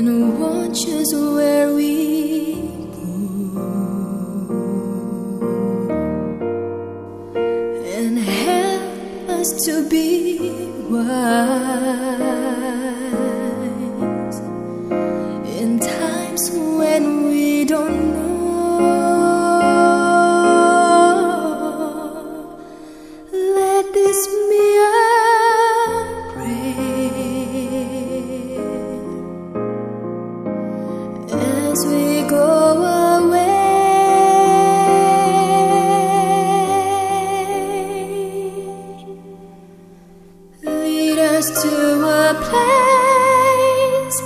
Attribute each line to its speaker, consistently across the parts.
Speaker 1: and watch us where we go, and help us to be wise in times when we don't know. Let this be our prayer as we go away. Lead us to a place,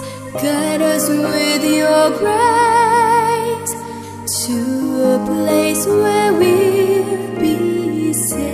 Speaker 1: guide us with your grace, to a place where we'll be safe.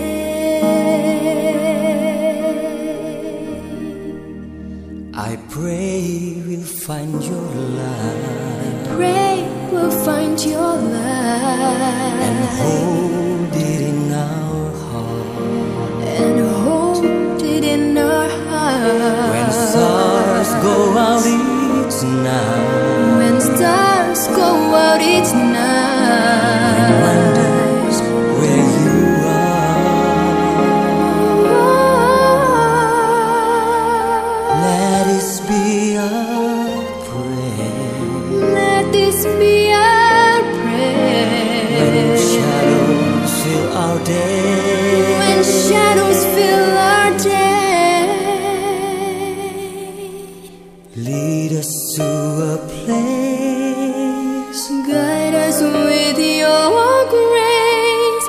Speaker 2: I pray we'll find your light.
Speaker 1: Pray we'll find your light
Speaker 2: And hold it in our heart.
Speaker 1: and hold it in our heart.
Speaker 2: When stars go out each night,
Speaker 1: When stars go out each night,
Speaker 2: wonders where you are. Let this be our prayer.
Speaker 1: let this be our
Speaker 2: When
Speaker 1: prayer.
Speaker 2: shadows fill our day,
Speaker 1: When shadows fill our day,
Speaker 2: lead us to a place,
Speaker 1: guide us with your grace,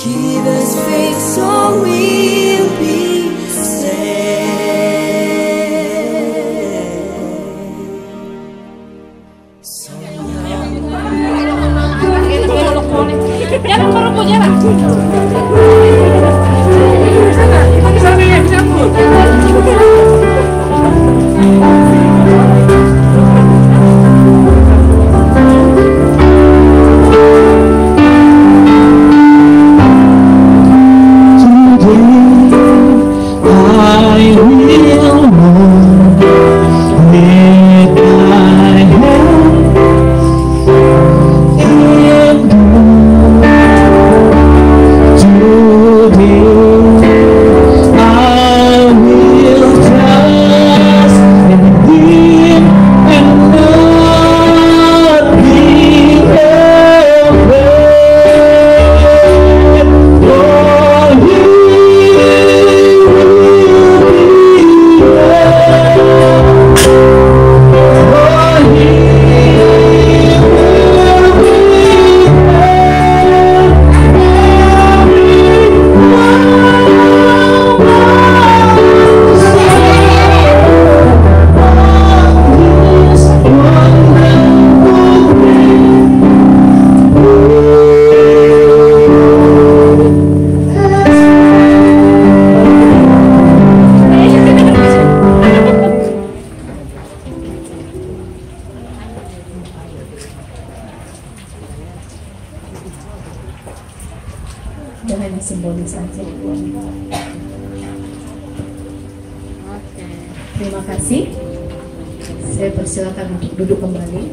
Speaker 1: give us faith so we'll be safe.
Speaker 3: Jangan merokok, jangan.
Speaker 4: Jangan simbolis saja. Terima kasih. Saya persilakan untuk duduk kembali.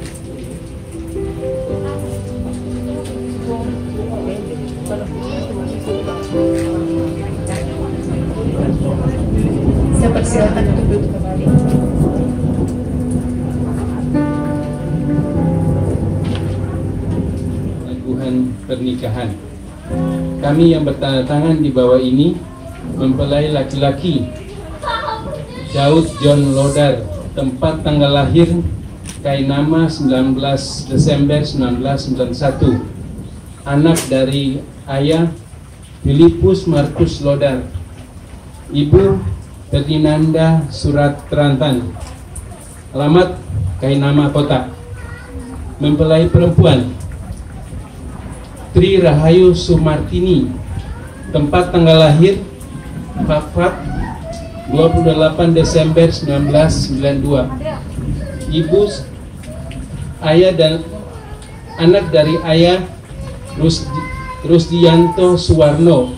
Speaker 4: Saya persilakan untuk duduk kembali.
Speaker 5: Aguhan pernikahan. Kami yang bertanda tangan di bawah ini mempelai laki-laki Daud John Lodar, tempat tanggal lahir Kainama 19 Desember 1991, anak dari ayah Filipus Markus Lodar, ibu Ferdinanda Surat Terantan, alamat Kainama Kota. Mempelai perempuan Tri Rahayu Sumartini, tempat tanggal lahir Fakfak 28 Desember 1992, ibu ayah dan anak dari ayah Rusdianto Suwarno,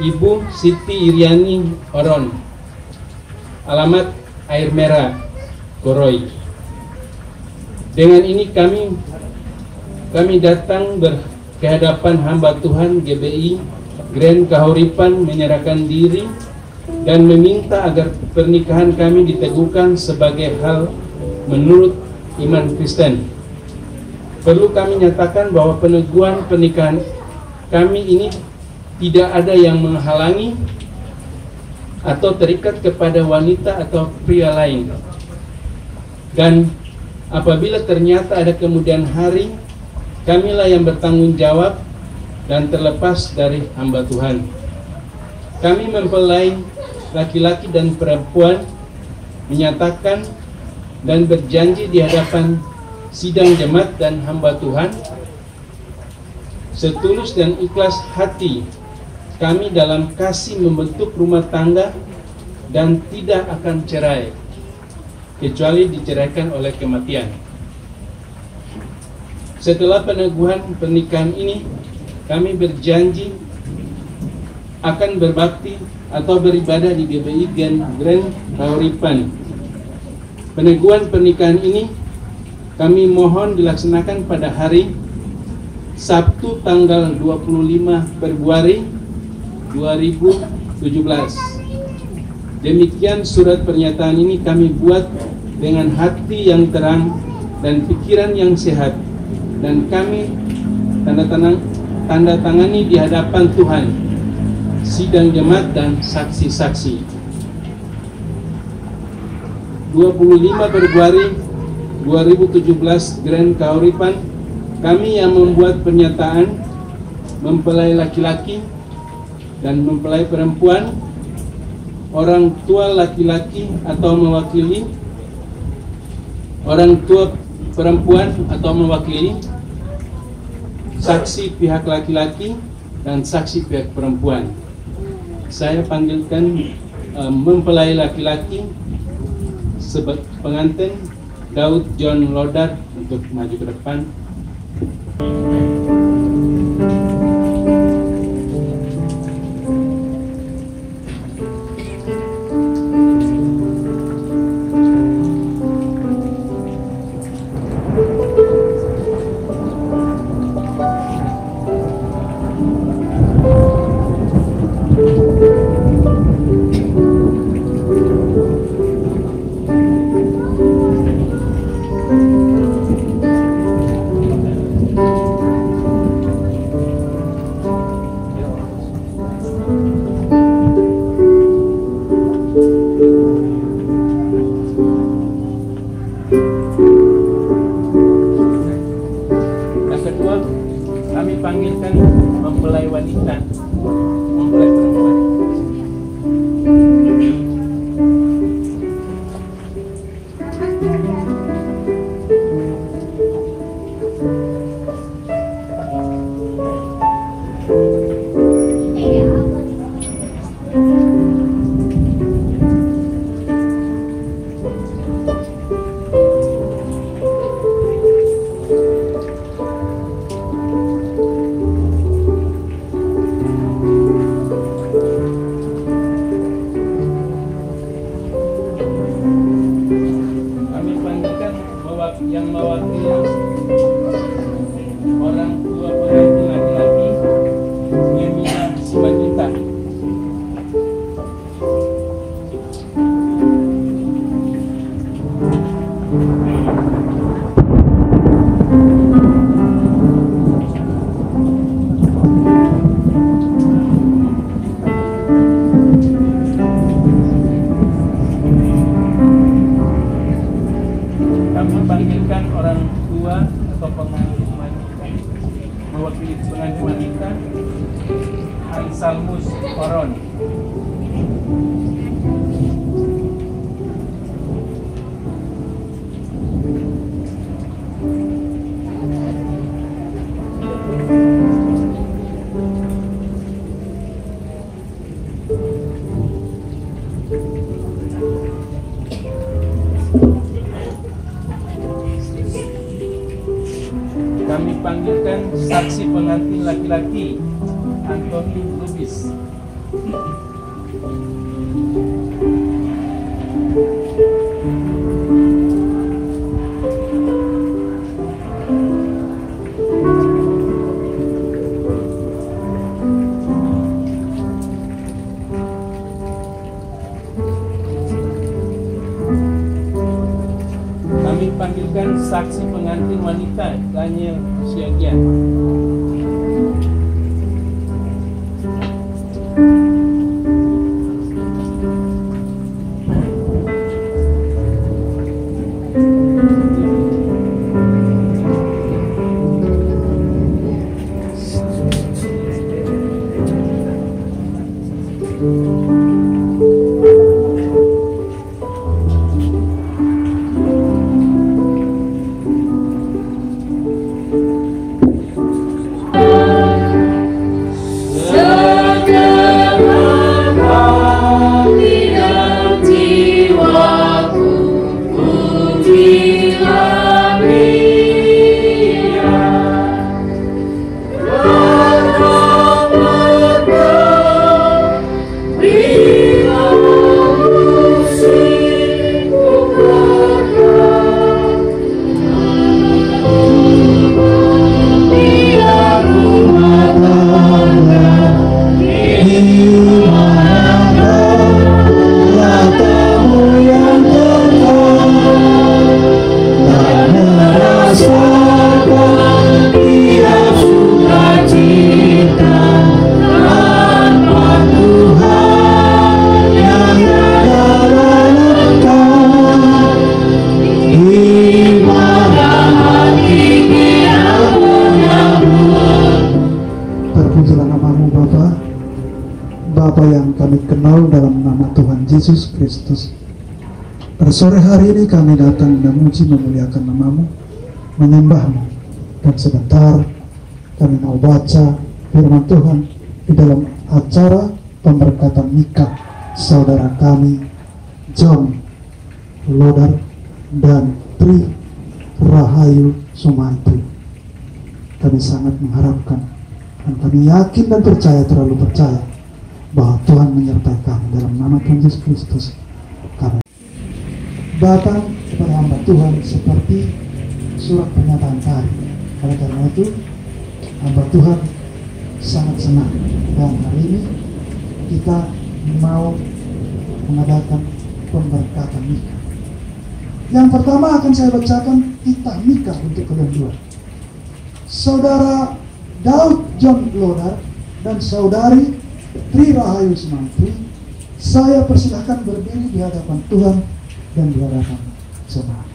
Speaker 5: ibu Siti Iriani Oron, alamat Air Merah Goroy. Dengan ini kami datang berkehadapan hamba Tuhan GBI Grand Kahuripan menyerahkan diri dan meminta agar pernikahan kami diteguhkan sebagai hal menurut iman Kristen. Perlu kami nyatakan bahwa peneguhan pernikahan kami ini tidak ada yang menghalangi atau terikat kepada wanita atau pria lain. Dan apabila ternyata ada kemudian hari, kamilah yang bertanggung jawab dan terlepas dari hamba Tuhan. Kami mempelai laki-laki dan perempuan menyatakan dan berjanji di hadapan sidang jemaat dan hamba Tuhan setulus dan ikhlas hati kami dalam kasih membentuk rumah tangga dan tidak akan cerai kecuali diceraikan oleh kematian. Setelah peneguhan pernikahan ini, kami berjanji akan berbakti atau beribadah di GBI Grand Kahuripan. Peneguhan pernikahan ini kami mohon dilaksanakan pada hari Sabtu tanggal 25 Februari 2017. Demikian surat pernyataan ini kami buat dengan hati yang terang dan pikiran yang sehat, dan kami tanda tangani di hadapan Tuhan, sidang jemaat dan saksi-saksi. 25 Februari 2017 Grand Kahuripan, kami yang membuat pernyataan mempelai laki-laki dan mempelai perempuan, orang tua laki-laki atau mewakili, orang tua perempuan atau mewakili, saksi pihak laki-laki dan saksi pihak perempuan. Saya panggilkan mempelai laki-laki sebagai pengantin Daud John Lodar untuk maju ke depan. Kami panggilkan mempelai wanita, mempelai perempuan. Yang mewakili orang tua pengantin laki-laki, Yemina Simanjunta. Kami panggilkan orang tua atau pengantin wanita, mewakili pengantin wanita, Ansalmus Koron. Kami panggilkan saksi pengantin laki-laki, Anthony Lubis. kami panggilkan saksi pengantin wanita Daniel Siagian.
Speaker 6: Bapa yang kami kenal dalam nama Tuhan Yesus Kristus. Pada sore hari ini kami datang memuji memuliakan nama-Mu, menyembah-Mu, dan sebentar kami mau baca firman Tuhan di dalam acara pemberkatan nikah saudara kami John Lodar dan Tri Rahayu Sumantri. Kami sangat mengharapkan dan kami yakin dan terlalu percaya bahwa Tuhan menyertai kami dalam nama Tuhan Yesus Kristus. Kami datang kepada hamba Tuhan seperti surat pernyataan tadi. Oleh karena itu, hamba Tuhan sangat senang dan hari ini kita mau mengadakan pemberkatan nikah. Yang pertama akan saya bacakan kitab nikah untuk kalian dua. Saudara Daud John Lodar dan saudari Tri Rahayu Sumantri, saya persilahkan berdiri di hadapan Tuhan dan di hadapan jemaat.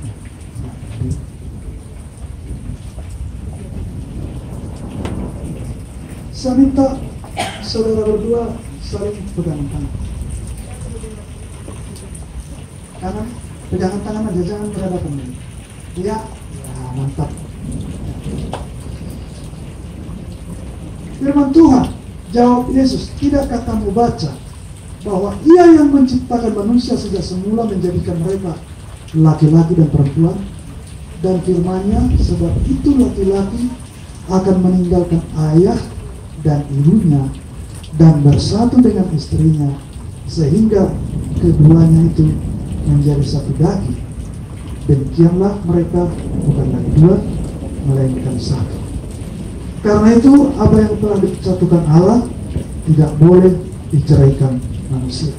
Speaker 6: Saya minta saudara berdua saling pegangan tangan. Kanan, pegangan tangan aja, jangan berhadapan dulu. Ya, mantap. Firman Tuhan, jawab Yesus, tidakkah kamu baca bahwa Ia yang menciptakan manusia sejak semula menjadikan mereka laki-laki dan perempuan? Dan firman-Nya, sebab itu laki-laki akan meninggalkan ayah dan ibunya dan bersatu dengan istrinya, sehingga keduanya itu menjadi satu daging. Demikianlah mereka bukan lagi dua, melainkan satu. Karena itu, apa yang telah disatukan Allah tidak boleh diceraikan manusia.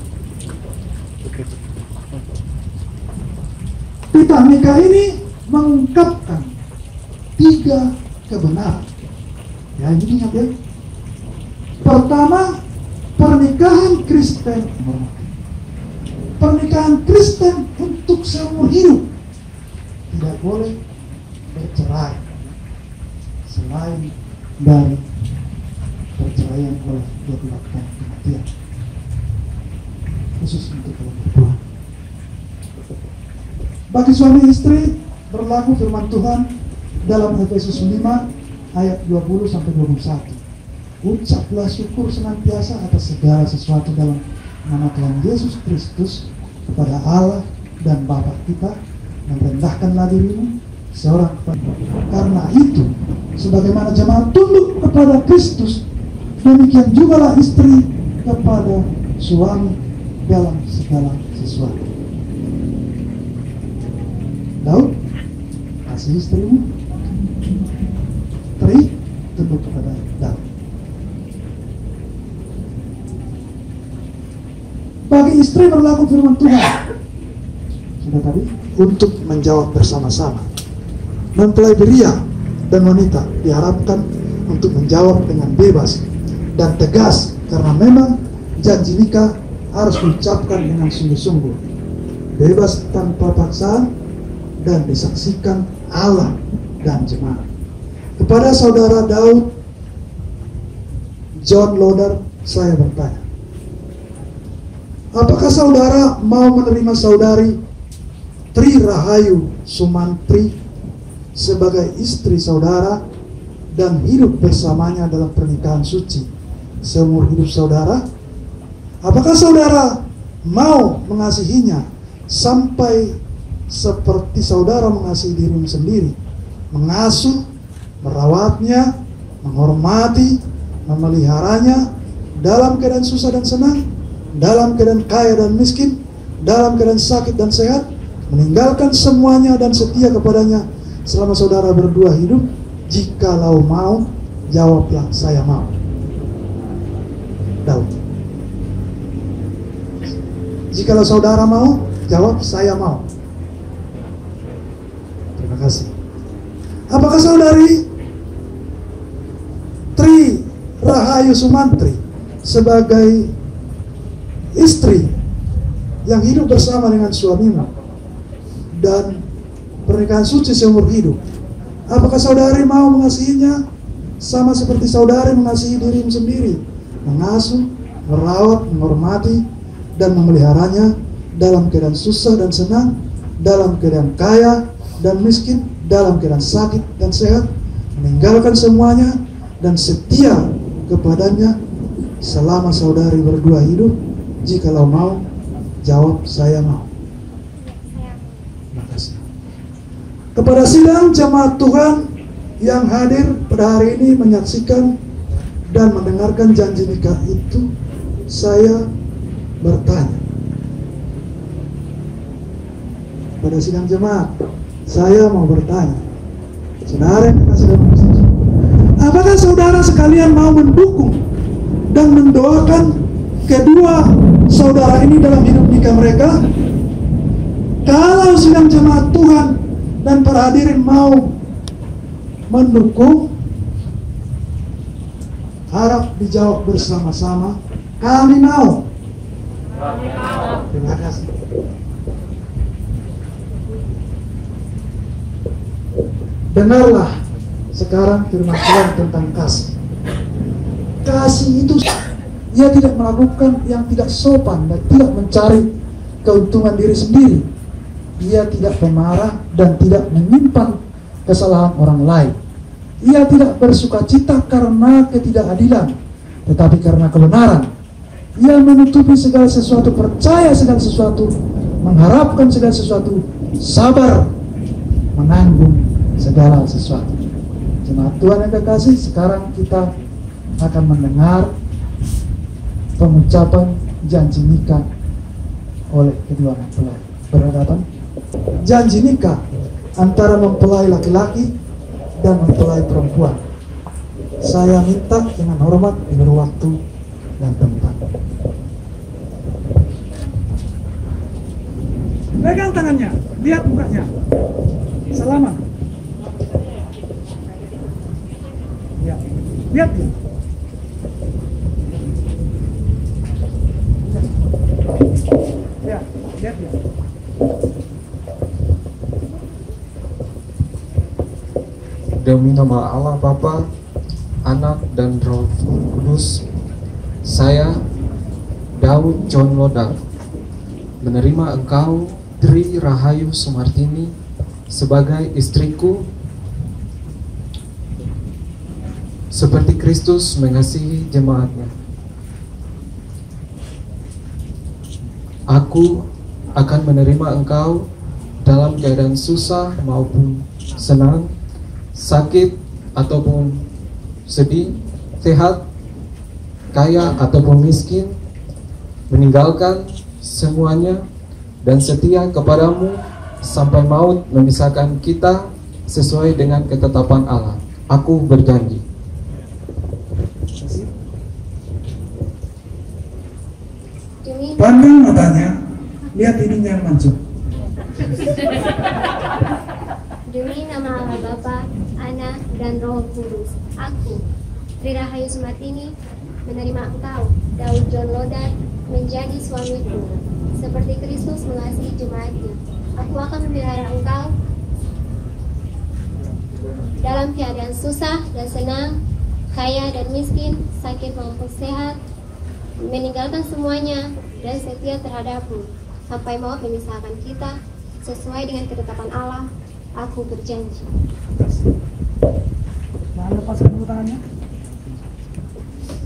Speaker 6: Kitab nikah ini mengungkapkan 3 kebenaran. Ya, ini ingat ya. Pertama, pernikahan Kristen. Pernikahan Kristen untuk seumur hidup. Tidak boleh bercerai selain dari perceraian oleh diakibatkan kematian, khusus untuk kalian berdua. Bagi suami istri berlaku firman Tuhan dalam Efesus 5 ayat 20-21. Ucaplah syukur senantiasa atas segala sesuatu dalam nama Tuhan Yesus Kristus kepada Allah dan Bapa kita, dan rendahkanlah dirimu seorang kepada. Karena itu, sebagaimana jemaat tunduk kepada Kristus, demikian jugalah istri kepada suami dalam segala sesuatu. Daud, kasih istrimu. Tri, tunduk kepada Daud. Bagi istri berlaku firman Tuhan. Sudah kita tadi, untuk menjawab bersama-sama. Mempelai pria dan wanita diharapkan untuk menjawab dengan bebas dan tegas, karena memang janji nikah harus diucapkan dengan sungguh-sungguh, bebas tanpa paksaan, dan disaksikan Allah dan jemaat. Kepada saudara Daud John Loader, saya bertanya, apakah saudara mau menerima saudari Tri Rahayu Sumantri sebagai istri saudara dan hidup bersamanya dalam pernikahan suci seumur hidup saudara? Apakah saudara mau mengasihinya sampai seperti saudara mengasihi dirimu sendiri, mengasuh, merawatnya, menghormati, memeliharanya dalam keadaan susah dan senang, dalam keadaan kaya dan miskin, dalam keadaan sakit dan sehat, meninggalkan semuanya dan setia kepadanya selama saudara berdua hidup? Jikalau mau, jawablah, saya mau. Daud. Jikalau saudara mau, jawab, saya mau. Terima kasih. Apakah saudari Tri Rahayu Sumantri sebagai istri yang hidup bersama dengan suamimu dan pernikahan suci seumur hidup, apakah saudari mau mengasihinya sama seperti saudari mengasihi dirimu sendiri, mengasuh, merawat, menghormati, dan memeliharanya dalam keadaan susah dan senang, dalam keadaan kaya dan miskin, dalam keadaan sakit dan sehat, meninggalkan semuanya dan setia kepadanya selama saudari berdua hidup? Jikalau mau, jawab, saya mau. Terima kasih. Kepada sidang jemaat Tuhan yang hadir pada hari ini menyaksikan dan mendengarkan janji nikah itu, saya bertanya. Pada sidang jemaat, saya mau bertanya, saudara yang kasih dalam Kristus, apakah saudara sekalian mau mendukung dan mendoakan kedua saudara ini dalam hidup nikah mereka? Kalau sidang jemaat Tuhan dan para hadirin mau mendukung, harap dijawab bersama-sama, kami mau. Terima kasih. Dengarlah sekarang firman Tuhan tentang kasih. Kasih itu, ia tidak melakukan yang tidak sopan dan tidak mencari keuntungan diri sendiri. Ia tidak pemarah dan tidak menyimpan kesalahan orang lain. Ia tidak bersukacita karena ketidakadilan, tetapi karena kebenaran. Ia menutupi segala sesuatu, percaya segala sesuatu, mengharapkan segala sesuatu, sabar, menanggung segala sesuatu. Jemaat Tuhan yang kekasih, sekarang kita akan mendengar pengucapan janji nikah oleh kedua mempelai. Berhadapan janji nikah antara mempelai laki-laki dan mempelai perempuan. Saya minta dengan hormat, menurut waktu dan tempat. Pegang tangannya, lihat mukanya. Salaman. Ya, lihat dia. Ya, lihat dia.
Speaker 7: Demi nama Allah Bapa, Anak dan Roh Kudus, saya Daud John Loader menerima engkau Tri Rahayu Sumartini sebagai istriku seperti Kristus mengasihi jemaatnya. Aku akan menerima engkau dalam keadaan susah maupun senang, sakit ataupun sedih, sehat, kaya ataupun miskin, meninggalkan semuanya dan setia kepadamu sampai maut memisahkan kita sesuai dengan ketetapan Allah. Aku berjanji.
Speaker 6: Pandang matanya, lihat ininya yang mancung.
Speaker 8: Demi nama Allah Bapa, Anak, dan Roh Kudus, aku, Tri Rahayu Sumartini, menerima engkau, Daud John Lodan, menjadi suamiku, seperti Kristus mengasihi jemaatnya. Aku akan memelihara engkau dalam keadaan susah dan senang, kaya dan miskin, sakit maupun sehat, meninggalkan semuanya dan setia terhadapmu, sampai maut memisahkan kita, sesuai dengan ketetapan Allah. Aku berjanji.
Speaker 6: Nah, lepaskan dulu tangannya.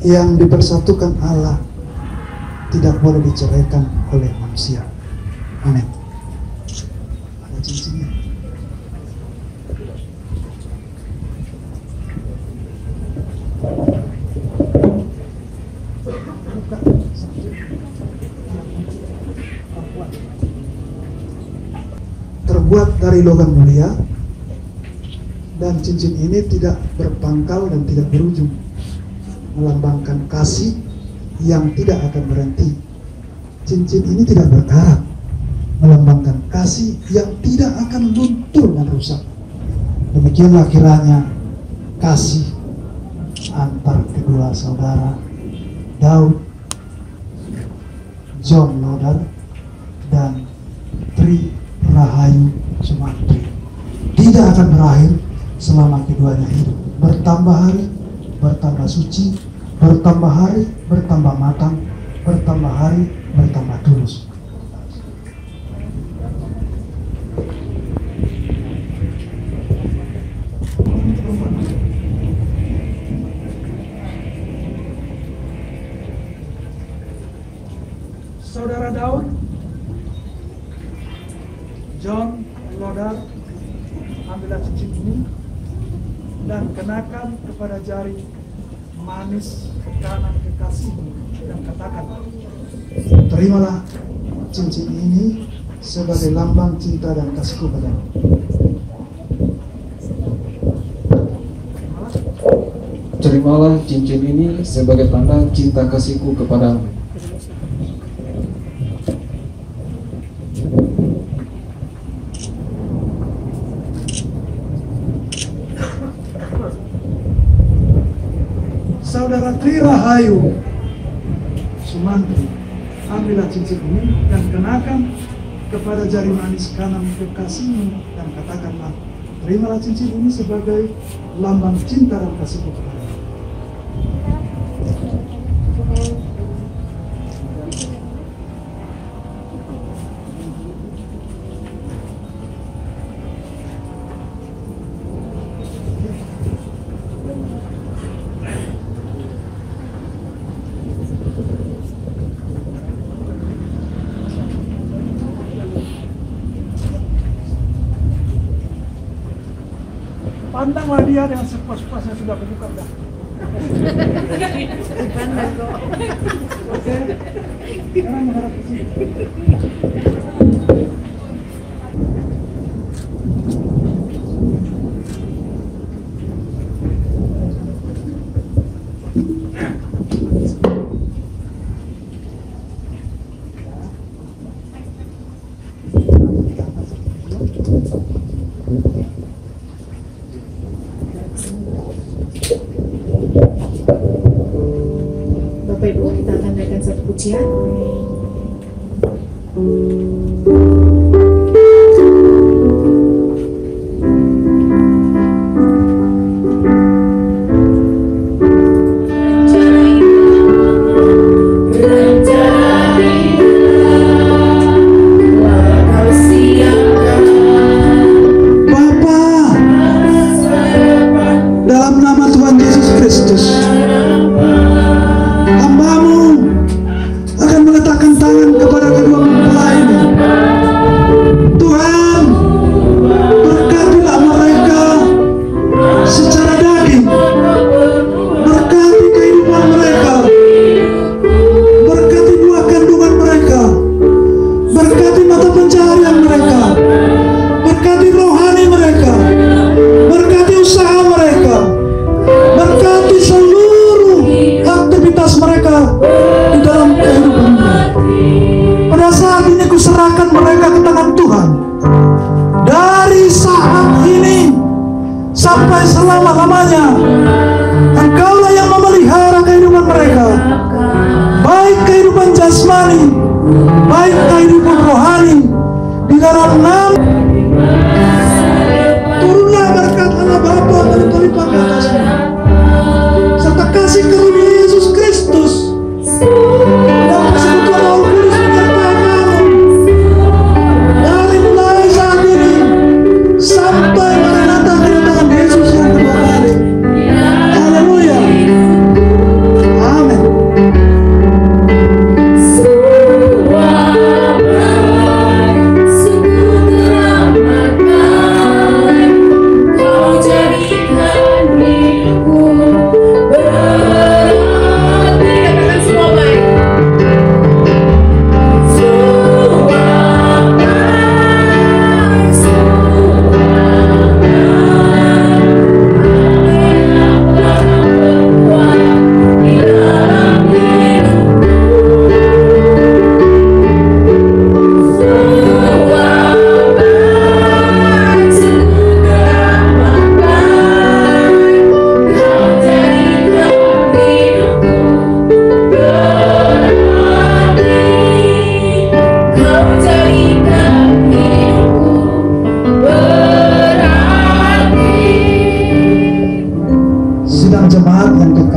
Speaker 6: Yang dipersatukan Allah tidak boleh diceraikan oleh manusia. Amin. Ada cincinnya. Terbuat dari logam mulia, dan cincin ini tidak berpangkal dan tidak berujung, melambangkan kasih yang tidak akan berhenti. Cincin ini tidak berkarat, melambangkan kasih yang tidak akan luntur dan rusak. Demikianlah kiranya kasih antar kedua saudara Daud John Lodan dan Tri Rahayu Sumartini tidak akan berakhir selama keduanya hidup. Bertambah hari, bertambah suci, bertambah hari, bertambah matang, bertambah hari, bertambah tulus. Saudara Daud John Lodan, ambillah cincin ini dan kenakan kepada jari manis kanan kekasihmu dan katakan, terimalah cincin ini sebagai lambang cinta dan kasihku padamu.
Speaker 7: Terimalah cincin ini sebagai tanda cinta kasihku kepadamu.
Speaker 6: Saudara Tri Rahayu Sumartini, ambillah cincin ini dan kenakan kepada jari manis kanan kekasihmu dan katakanlah, terimalah cincin ini sebagai lambang cinta dan kasihku kepadamu. Pandanglah dia dengan sepuas-puasnya, sudah kebuka dah. Pandang kok. Oke. Sekarang menghadap ke sini.
Speaker 4: Bapak Ibu, kita akan naikkan satu pujian.
Speaker 6: Dalam nama Tuhan Yesus Kristus, hamba-Mu akan sampai selama-lamanya. Engkaulah yang memelihara kehidupan mereka, baik kehidupan jasmani, baik kehidupan rohani. Di dalam nama turunlah berkat Allah Bapa berlimpah ke atasmu, serta kasih karunia Yesus Kristus dan persekutuan Roh Kudus menyertai kamu dari mulai saat ini sampai pada kedatangan Yesus yang kedua kali. Haleluya. Amin.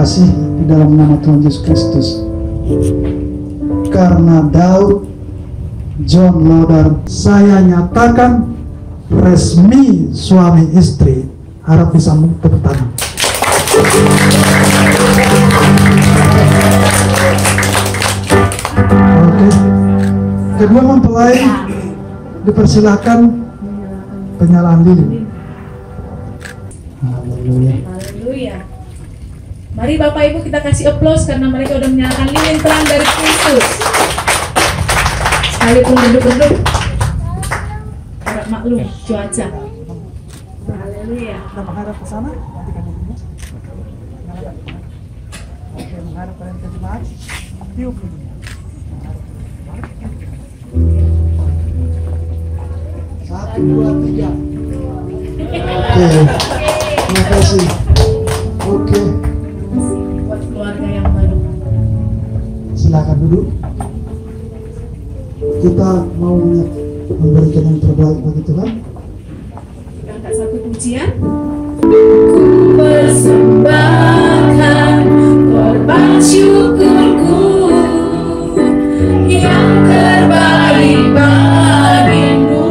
Speaker 6: Di dalam nama Tuhan Yesus Kristus, karena Daud John Lodar, saya nyatakan resmi suami istri. Harap bisa tepuk tangan. Oke, kedua mempelai dipersilakan penyalaan lilin. Haleluya.
Speaker 3: Haleluya. Mari Bapak Ibu kita kasih aplaus karena mereka sudah menyalakan lilin terang dari Kristus. Sekalipun duduk-duduk, harap maklum cuaca. Haleluya.
Speaker 6: Kita menghadap ke sana, matikan lilinnya. Oke, menghadap kalian ke jemaat. Tiup lilinnya. 1, 2, 3. Oke, terima kasih. Oke.
Speaker 3: Buat keluarga yang baru.
Speaker 6: Silakan duduk. Kita mau memberikan yang terbaik bagi Tuhan.
Speaker 3: Kita angkat satu pujian. Ku persembahkan korban syukurku yang terbaik bagimu.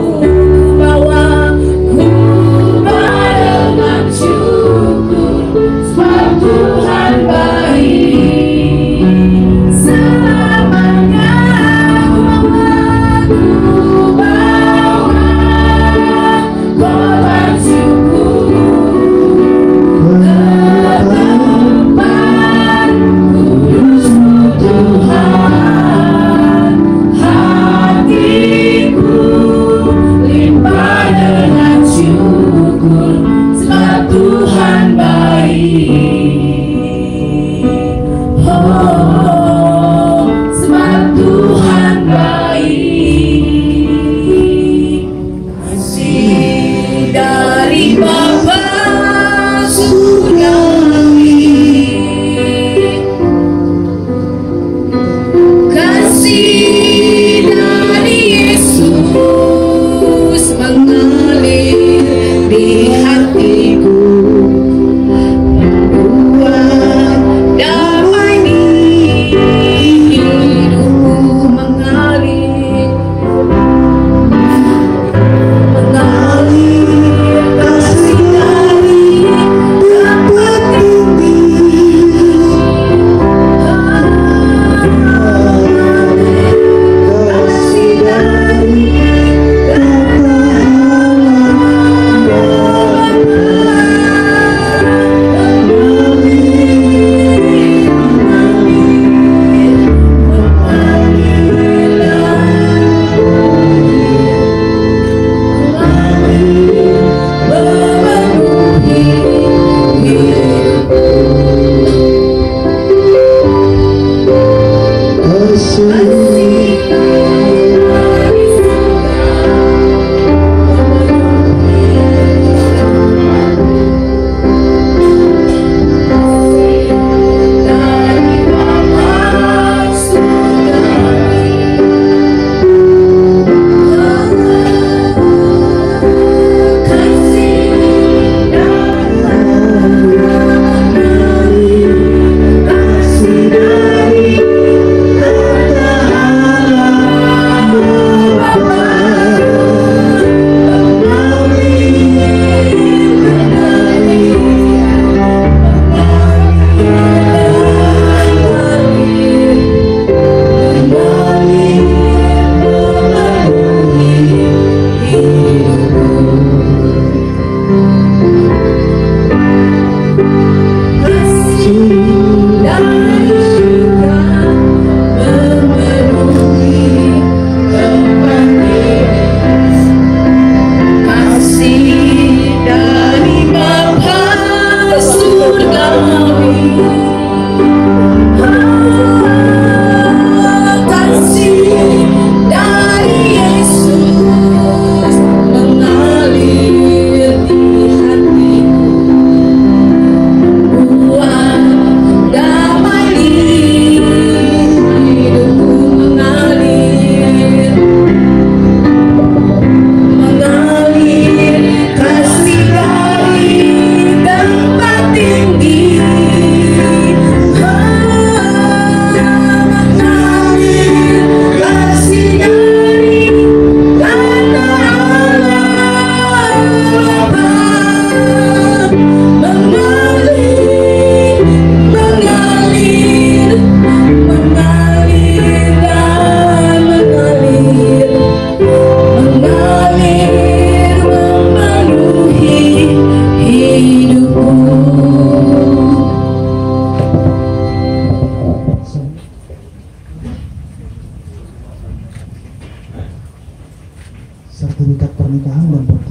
Speaker 1: Korban syukur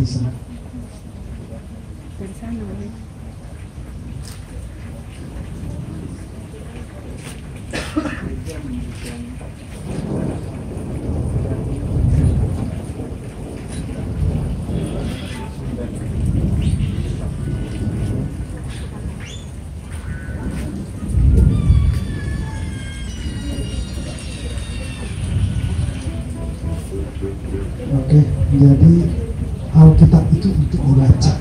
Speaker 6: baptisan. Oke, jadi Alkitab itu untuk dibaca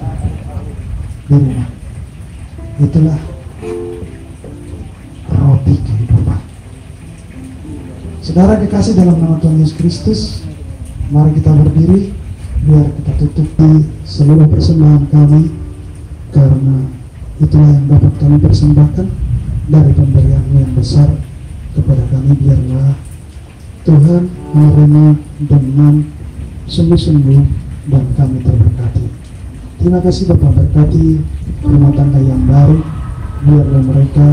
Speaker 6: di rumah. Itulah roti kehidupan. Saudara dikasih dalam nama Tuhan Yesus Kristus, mari kita berdiri biar kita tutupi seluruh persembahan kami, karena itulah yang dapat kami persembahkan dari pemberian yang besar kepada kami. Biarlah Tuhan menerima dengan sungguh-sungguh dan kami terberkati. Terima kasih Bapak, berkati rumah tangga yang baru, biarlah mereka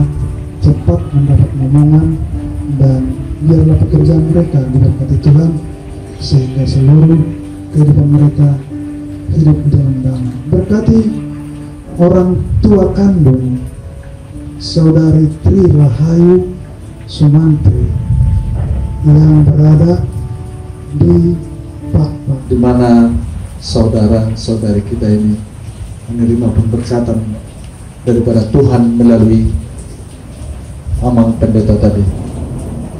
Speaker 6: cepat mendapat momongan, dan biarlah pekerjaan mereka diberkati Tuhan, sehingga seluruh kehidupan mereka hidup di dalam damai. Berkati orang tua kandung Saudari Tri Rahayu Sumantri yang berada di Pakpak,
Speaker 7: di mana saudara-saudari kita ini menerima pemberkatan daripada Tuhan melalui Amang Pendeta tadi.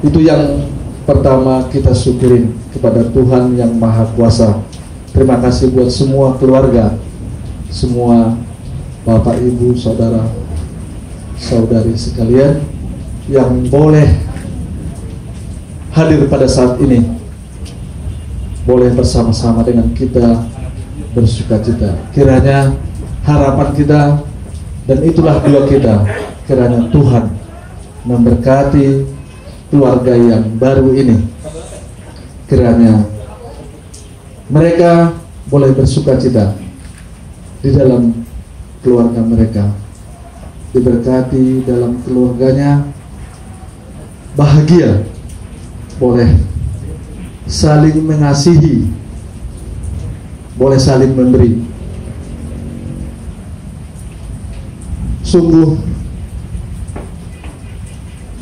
Speaker 7: Itu yang pertama kita syukurin kepada Tuhan yang Maha Kuasa. Terima kasih buat semua keluarga, semua Bapak, Ibu, Saudara, Saudari sekalian yang boleh hadir pada saat ini, boleh bersama-sama dengan kita bersukacita. Kiranya harapan kita, dan itulah doa kita, kiranya Tuhan memberkati keluarga yang baru ini. Kiranya mereka boleh bersukacita di dalam keluarga mereka, diberkati dalam keluarganya, bahagia, boleh saling mengasihi, boleh saling memberi. Sungguh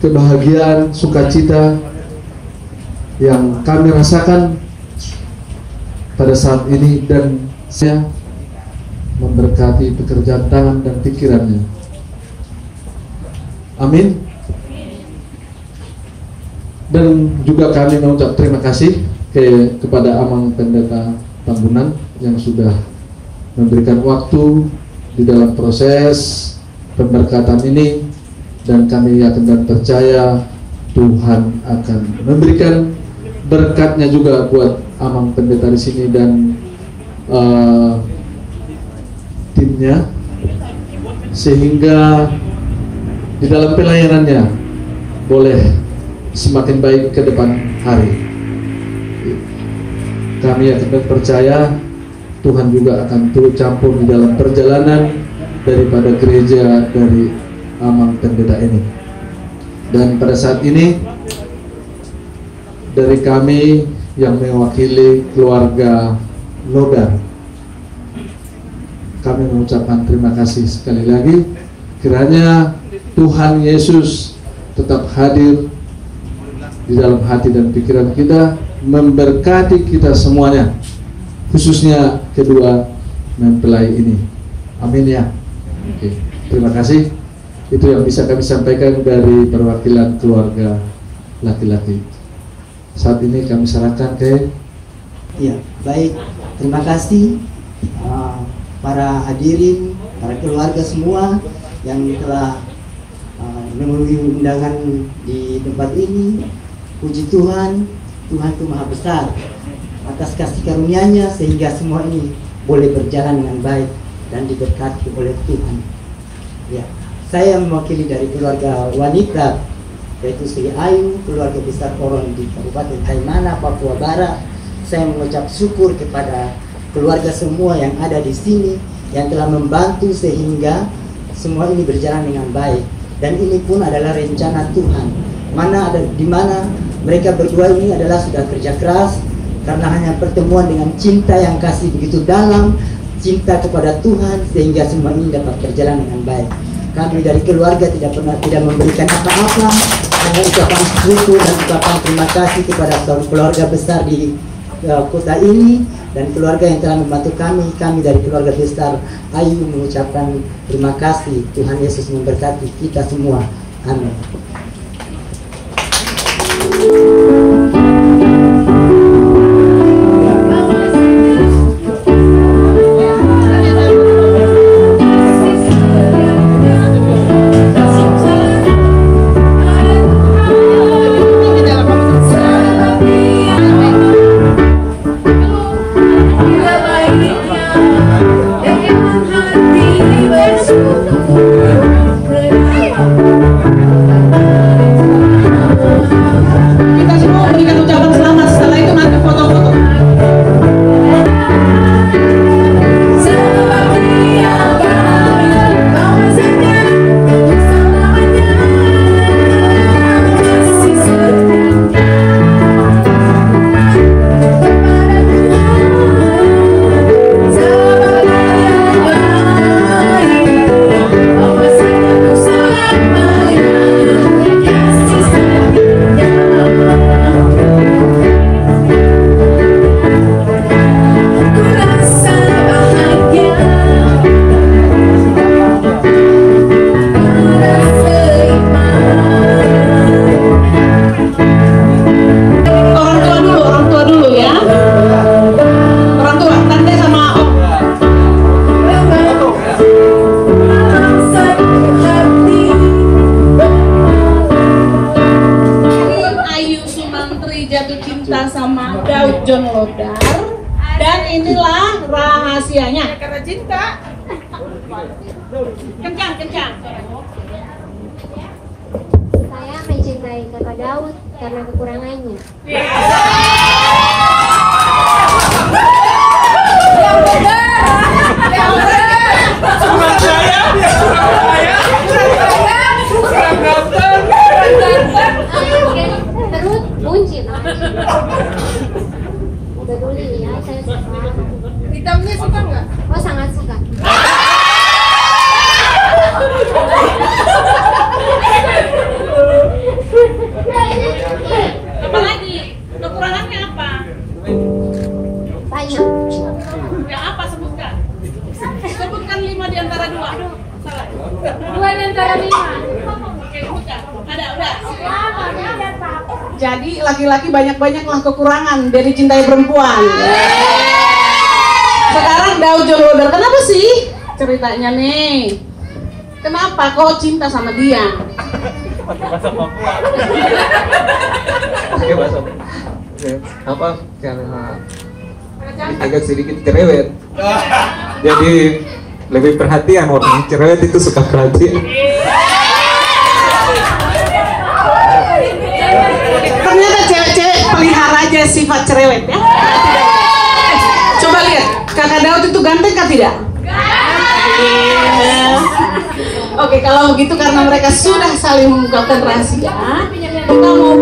Speaker 7: kebahagiaan, sukacita yang kami rasakan pada saat ini, dan saya memberkati pekerjaan tangan dan pikirannya. Amin. Dan juga kami mengucap terima kasih kepada Amang Pendeta Tambunan yang sudah memberikan waktu di dalam proses pemberkatan ini, dan kami yakin dan percaya Tuhan akan memberikan berkatnya juga buat Amang Pendeta di sini dan timnya, sehingga di dalam pelayanannya boleh semakin baik ke depan hari. Kami akan percaya Tuhan juga akan turut campur di dalam perjalanan daripada gereja dari Amang Pendeta ini. Dan pada saat ini dari kami yang mewakili keluarga Lodar, kami mengucapkan terima kasih sekali lagi. Kiranya Tuhan Yesus tetap hadir di dalam hati dan pikiran kita, memberkati kita semuanya, khususnya kedua mempelai ini. Amin ya. Oke, terima kasih. Itu yang bisa kami sampaikan dari perwakilan keluarga laki-laki. Saat ini kami serahkan ke
Speaker 9: ya, baik. Terima kasih para hadirin, para keluarga semua yang telah memenuhi undangan di tempat ini. Puji Tuhan, Tuhan itu Maha Besar atas kasih karunia-Nya, sehingga semua ini boleh berjalan dengan baik dan diberkati oleh Tuhan. Ya, saya mewakili dari keluarga wanita, yaitu Sri Ayu, keluarga besar Koron di Kabupaten Taimana, Papua Barat. Saya mengucap syukur kepada keluarga semua yang ada di sini yang telah membantu sehingga semua ini berjalan dengan baik. Dan ini pun adalah rencana Tuhan. Di mana mereka berdua ini adalah sudah kerja keras, karena hanya pertemuan dengan cinta yang kasih begitu dalam, cinta kepada Tuhan, sehingga semua ini dapat berjalan dengan baik. Kami dari keluarga tidak memberikan apa-apa, hanya ucapan syukur dan ucapan terima kasih kepada keluarga besar di kota ini dan keluarga yang telah membantu kami. Kami dari keluarga besar Ayu mengucapkan terima kasih. Tuhan Yesus memberkati kita semua. Amin.
Speaker 3: jatuh cinta sama Daud John Lodar, dan inilah rahasianya. Karena cinta. Kencang.
Speaker 8: Saya mencintai kakak Daud karena kekurangannya. Terus buncit. Peduli ya, saya suka.
Speaker 3: Hitamnya suka nggak?
Speaker 8: Oh, sangat suka.
Speaker 3: Apa lagi? Kekurangannya apa?
Speaker 8: Banyak.
Speaker 3: Yang apa sebutkan? Sebutkan 5 di antara 2. Salah.
Speaker 8: 2 di antara 5.
Speaker 3: Oke, sebutkan. Ada, udah.
Speaker 10: Jadi laki-laki banyak-banyaklah kekurangan dari cintai perempuan. Sekarang Daud John Lodar, kenapa sih ceritanya nih? Kenapa kok cinta sama dia?
Speaker 11: Oke, bahasa apa? Karena agak sedikit cerewet. Jadi lebih perhatian, orang cerewet itu suka perhatian.
Speaker 10: Ternyata cewek-cewek pelihara aja sifat cerewet ya. Coba lihat, kakak Daud itu ganteng kan tidak? Oke, kalau begitu karena mereka sudah saling mengungkapkan rahasia, kita mau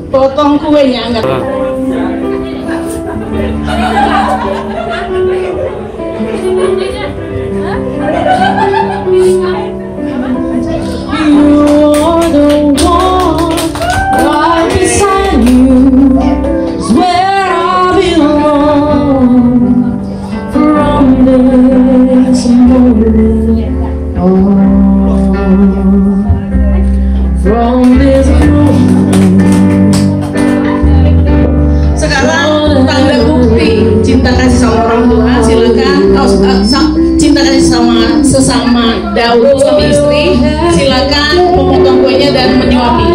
Speaker 10: potong kuenya, enggak? Sekarang tanda bukti cinta kasih sama orang tua, silakan. Cinta kasih sama sesama Daud suami istri, silakan memotong kuenya dan menyuapi.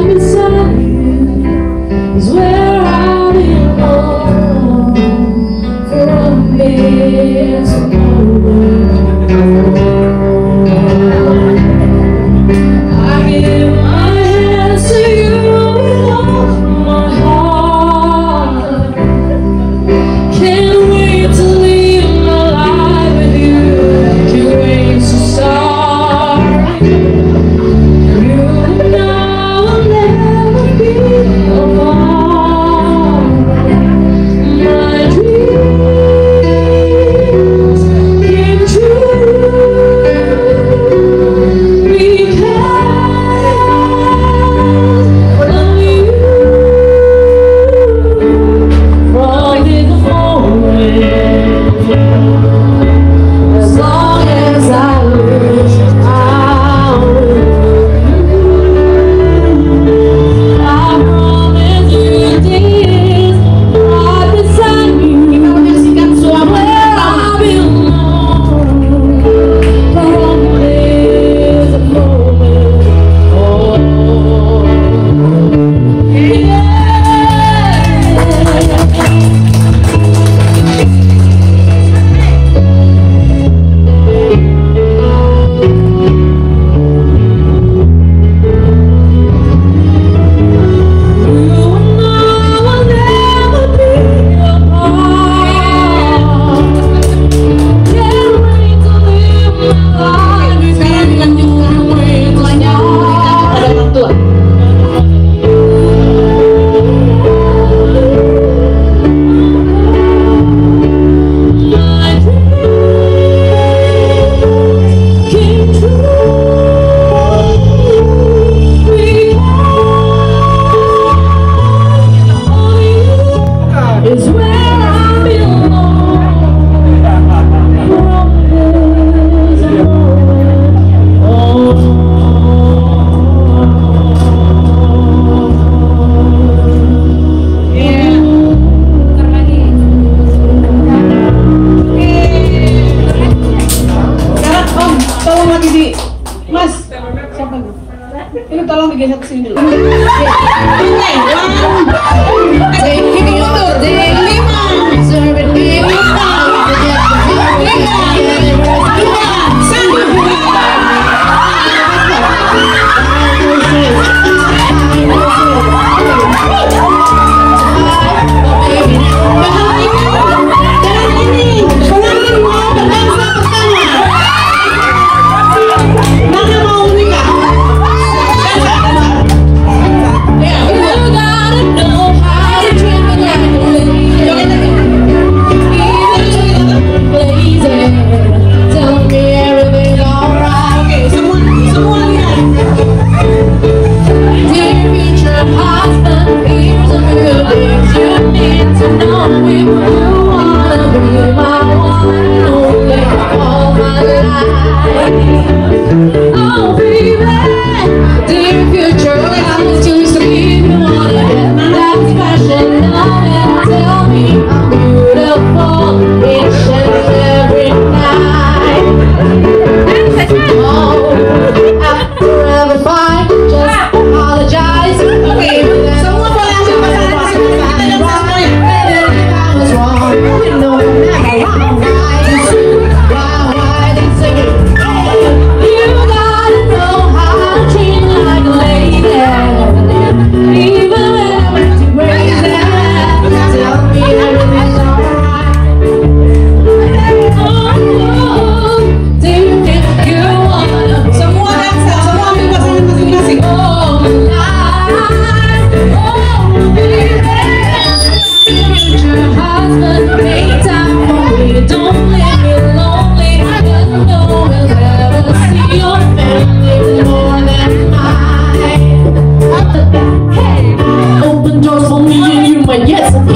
Speaker 10: geser ke sini dulu. Oke, ini mundur.
Speaker 1: 'Cause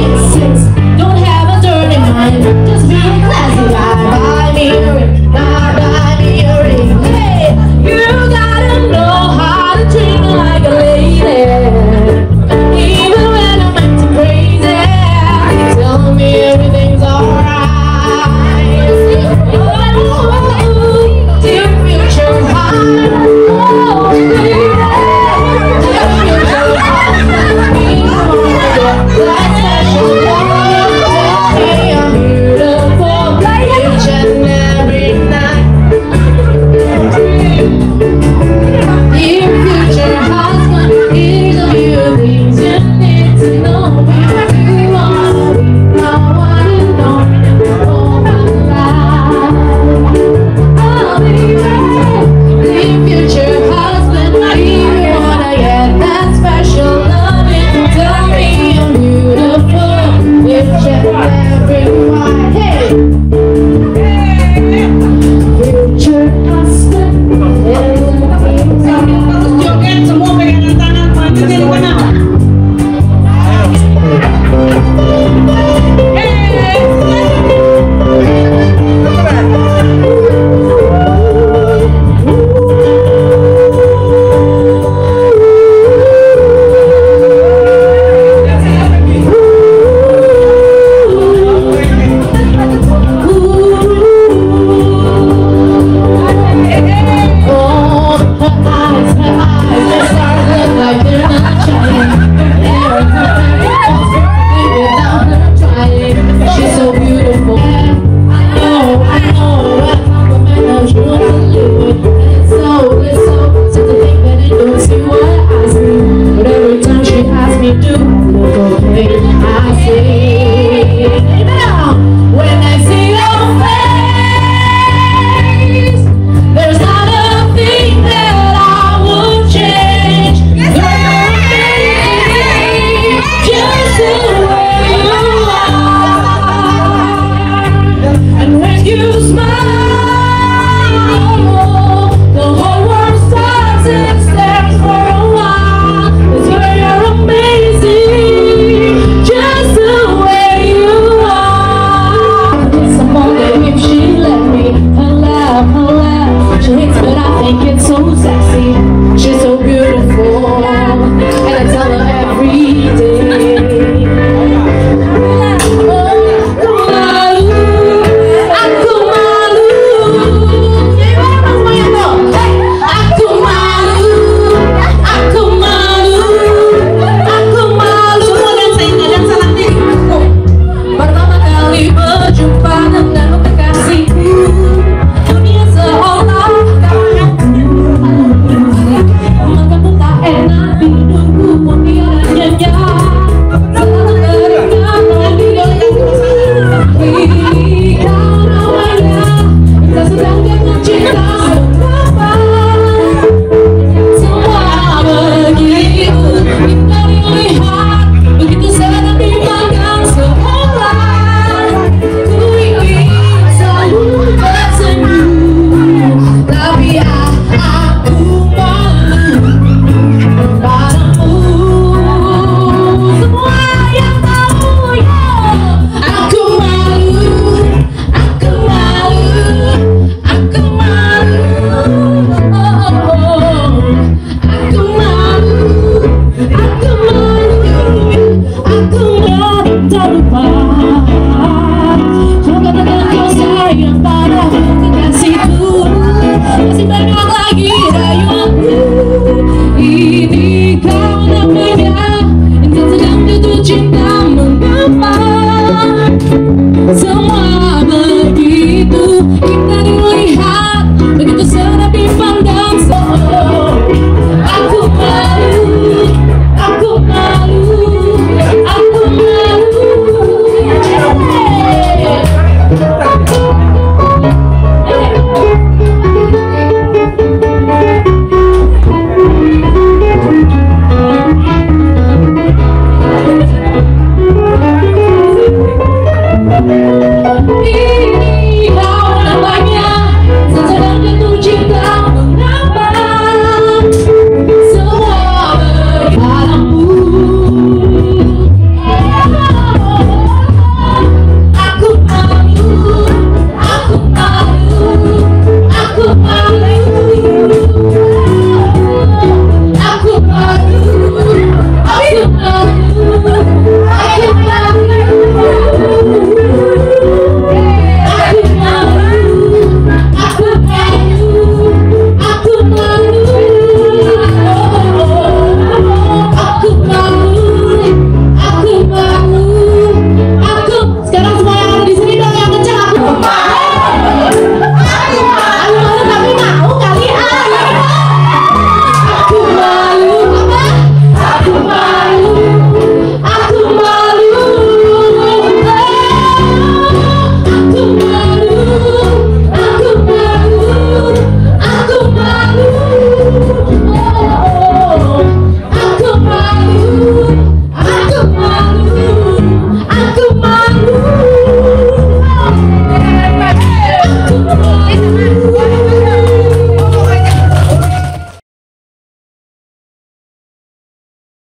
Speaker 3: pada kekasih Tuhan. Masih banyak lagi rayuanku. Ini kau namanya yang sedang jatuh cinta mengapa semua begitu indah dilihat, begitu sedap dipandang. Aku malu, aku malu, aku malu. Ini kau namanya yang sedang jatuh cinta mengapa semua berpadamu. Aku malu, aku malu, aku malu, aku malu, aku malu, aku malu. Aku malu.